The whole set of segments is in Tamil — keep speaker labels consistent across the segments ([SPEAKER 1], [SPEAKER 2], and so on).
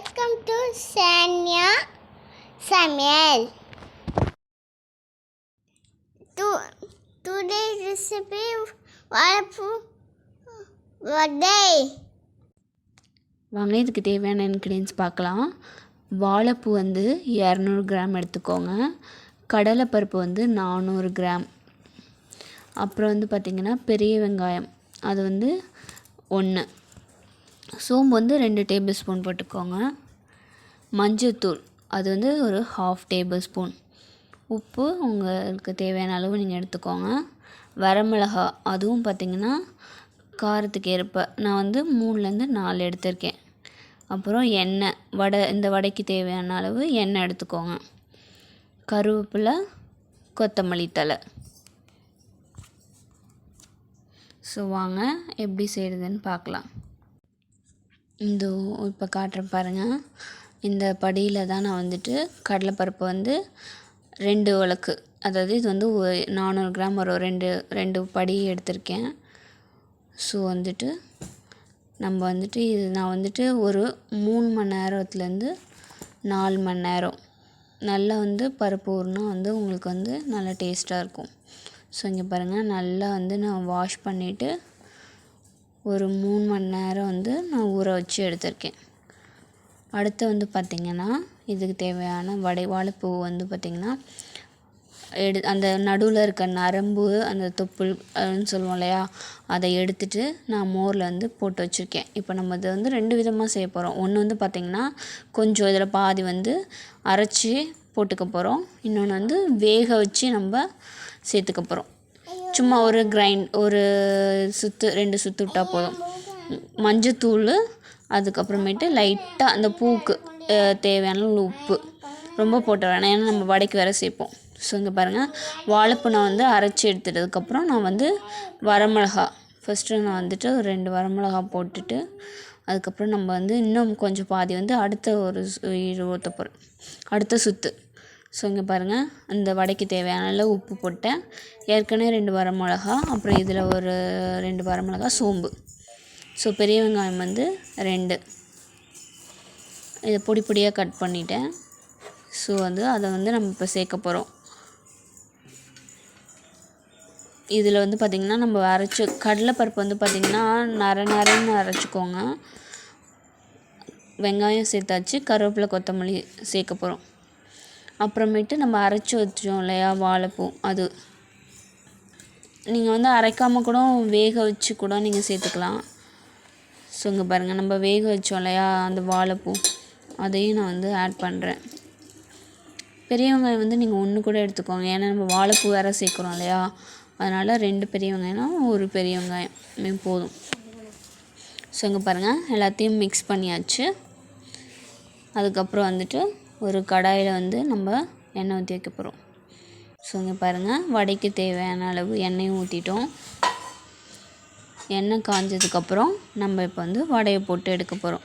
[SPEAKER 1] Welcome to Sanya Samayal. Today's recipe Vadai.
[SPEAKER 2] வாங்க இதுக்கு தேவையான இன்க்ரீடியன்ஸ் பார்க்கலாம். வாழைப்பூ வந்து 200 கிராம் எடுத்துக்கோங்க. கடலைப்பருப்பு வந்து 400 கிராம். அப்புறம் வந்து பார்த்திங்கன்னா பெரிய வெங்காயம் அது வந்து 1. சோம்பு வந்து 2 டேபிள் ஸ்பூன் போட்டுக்கோங்க. மஞ்சத்தூள் அது வந்து ஒரு 1/2 டேபிள் ஸ்பூன். உப்பு உங்களுக்கு தேவையான அளவு நீங்கள் எடுத்துக்கோங்க. வரமிளகா அதுவும் பார்த்திங்கன்னா காரத்துக்கு ஏற்ப நான் வந்து 3லேருந்து 4 எடுத்திருக்கேன். அப்புறம் எண்ணெய் இந்த வடைக்கு தேவையான அளவு எண்ணெய் எடுத்துக்கோங்க. கருவேப்பிலை, கொத்தமல்லி தழை. ஸோ வாங்க எப்படி செய்கிறதுன்னு பார்க்கலாம். இப்போ காட்டுறேன் பாருங்கள். இந்த படியில் தான் நான் வந்துட்டு கடலைப்பருப்பு வந்து 2 உலக்கு, அதாவது இது வந்து 400 கிராம் ஒரு 2 படி எடுத்திருக்கேன். ஸோ வந்துட்டு நம்ம வந்துட்டு நான் வந்துட்டு ஒரு 3 மணி நேரத்துலேருந்து 4 மணி நேரம் நல்லா வந்து பருப்பு ஊறினா வந்து உங்களுக்கு வந்து நல்லா டேஸ்ட்டாக இருக்கும். ஸோ இங்கே பாருங்கள், நல்லா வந்து நான் வாஷ் பண்ணிவிட்டு ஒரு 3 மணி நேரம் வந்து நான் ஊற வச்சு எடுத்திருக்கேன். அடுத்து வந்து பார்த்திங்கன்னா இதுக்கு தேவையான வாழைப்பூ வந்து பார்த்திங்கன்னா அந்த நடுவில் இருக்க நரம்பு, அந்த தொப்புள்னு சொல்லுவோம் இல்லையா, அதை எடுத்துகிட்டு நான் மோரில் வந்து போட்டு வச்சுருக்கேன். இப்போ நம்ம இதை வந்து 2 விதமாக செய்ய போகிறோம். ஒன்று வந்து பார்த்திங்கன்னா கொஞ்சம் இதில் பாதி வந்து அரைச்சி போட்டுக்க போகிறோம். இன்னொன்று வந்து வேக வச்சு நம்ம சேர்த்துக்க போகிறோம். சும்மா ஒரு 2 சுற்று விட்டால் போதும். மஞ்சத்தூள், அதுக்கப்புறமேட்டு லைட்டாக அந்த பூவுக்கு தேவையான உப்பு, ரொம்ப போட்ட வேணாம், ஏன்னா நம்ம வடைக்கு வேறு சேர்ப்போம். ஸோ இங்கே பாருங்கள், வாழைப்பூ நான் வந்து அரைச்சி எடுத்துட்டதுக்கப்புறம் நான் வந்து வரமிளகா ஃபஸ்ட்டு நான் வந்துட்டு ஒரு 2 வரமிளகா போட்டுட்டு அதுக்கப்புறம் நம்ம வந்து இன்னும் கொஞ்சம் பாதி வந்து ஊற்ற போகிறோம், அடுத்த சுற்று. ஸோ இங்கே பாருங்கள், அந்த வடைக்கு தேவையான அளவு உப்பு போட்டேன். ஏற்கனவே 2 வரமிளகா, அப்புறம் இதில் ஒரு 2 வரமிளகா, சோம்பு. ஸோ பெரிய வெங்காயம் வந்து 2, இதை பொடி பொடியாக கட் பண்ணிட்டேன். ஸோ வந்து அதை வந்து நம்ம இப்போ சேர்க்க போகிறோம். இதில் வந்து பார்த்திங்கன்னா நம்ம கடலைப்பருப்பு வந்து பார்த்திங்கன்னா நரன்னு அரைச்சிக்கோங்க. வெங்காயம் சேர்த்தாச்சு, கருவேப்பிலை, கொத்தமல்லி சேர்க்க போகிறோம். அப்புறமேட்டு நம்ம அரைச்சி வச்சோம் இல்லையா வாழைப்பூ, அது நீங்கள் வந்து அரைக்காமல் கூட வேக வச்சு கூட நீங்கள் சேர்த்துக்கலாம். ஸோ இங்கே பாருங்கள், நம்ம வேக வச்சோம் இல்லையா அந்த வாழைப்பூ, அதையும் நான் வந்து ஆட் பண்ணுறேன். பெரிய வெங்காயம் வந்து நீங்கள் 1 கூட எடுத்துக்கோங்க, ஏன்னா நம்ம வாழைப்பூ வேறு சேர்க்குறோம் இல்லையா, அதனால் 2 பெரிய வெங்காயம்னா 1 பெரிய வெங்காயம் போதும். ஸோ இங்கே பாருங்கள், எல்லாத்தையும் மிக்ஸ் பண்ணியாச்சு. அதுக்கப்புறம் வந்துட்டு ஒரு கடாயில் வந்து நம்ம எண்ணெய் ஊற்றி வைக்க போகிறோம். ஸோ இங்கே பாருங்கள், வடைக்கு தேவையான அளவு எண்ணெயும் ஊற்றிட்டோம். எண்ணெய் காஞ்சதுக்கப்புறம் நம்ம இப்போ வந்து வடையை போட்டு எடுக்க போகிறோம்.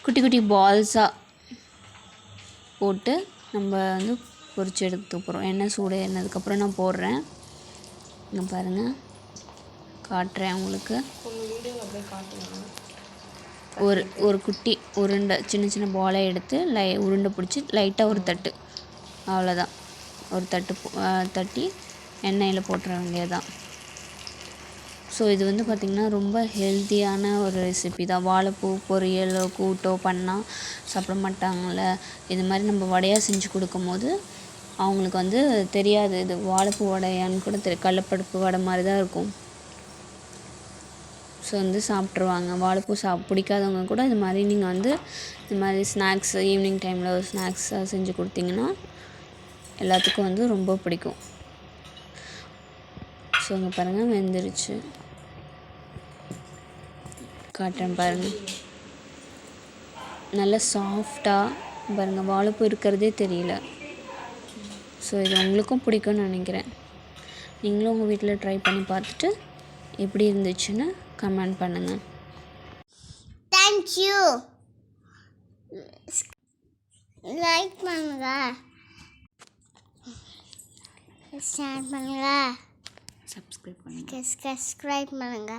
[SPEAKER 2] குட்டி குட்டி பால்ஸாக போட்டு நம்ம வந்து பொரித்து எடுக்க போகிறோம். எண்ணெய் சூடு ஏறினதுக்கப்புறம் நான் போடுறேன். இங்கே பாருங்கள், காட்டுறேன் உங்களுக்கு. ஒரு குட்டி உருண்டை சின்ன பாலை எடுத்து உருண்டை பிடிச்சி லைட்டாக ஒரு தட்டு, அவ்வளோதான், ஒரு தட்டி எண்ணெயில் போட்டுற வேண்டியது. ஸோ இது வந்து பார்த்திங்கன்னா ரொம்ப ஹெல்த்தியான ஒரு ரெசிபி தான். வாழைப்பூ பொரியலோ கூட்டோ பண்ணால் சாப்பிட மாட்டாங்கள்ல, இது மாதிரி நம்ம வடையாக செஞ்சு கொடுக்கும்போது அவங்களுக்கு வந்து தெரியாது இது வாழைப்பூ வடையான்னு கூட கடலைப்பருப்பு வடை மாதிரி தான் இருக்கும். ஸோ வந்து சாப்பிட்ருவாங்க. வாழைப்பூ பிடிக்காதவங்க கூட இது மாதிரி நீங்கள் வந்து இது மாதிரி ஸ்நாக்ஸ் ஈவினிங் டைமில் ஒரு ஸ்நாக்ஸாக செஞ்சு கொடுத்தீங்கன்னா எல்லாத்துக்கும் வந்து ரொம்ப பிடிக்கும். ஸோ இங்கே பாருங்கள், வெந்துருச்சு, காட்டுறேன் பாருங்கள். நல்லா சாஃப்டாக பாருங்கள், வாழைப்பூ இருக்கிறதே தெரியல. ஸோ இது உங்களுக்கும் பிடிக்கும்னு நினைக்கிறேன். நீங்களும் உங்கள் வீட்டில் ட்ரை பண்ணி பார்த்துட்டு எப்படி இருந்துச்சுன்னு கமெண்ட் பண்ணுங்கள்.
[SPEAKER 1] தேங்க்யூ. லைக் பண்ணுங்க, ஷேர் பண்ணுங்க,
[SPEAKER 2] சப்ஸ்கிரைப் பண்ணுங்க.
[SPEAKER 1] சப்ஸ்கிரைப் பண்ணுங்க.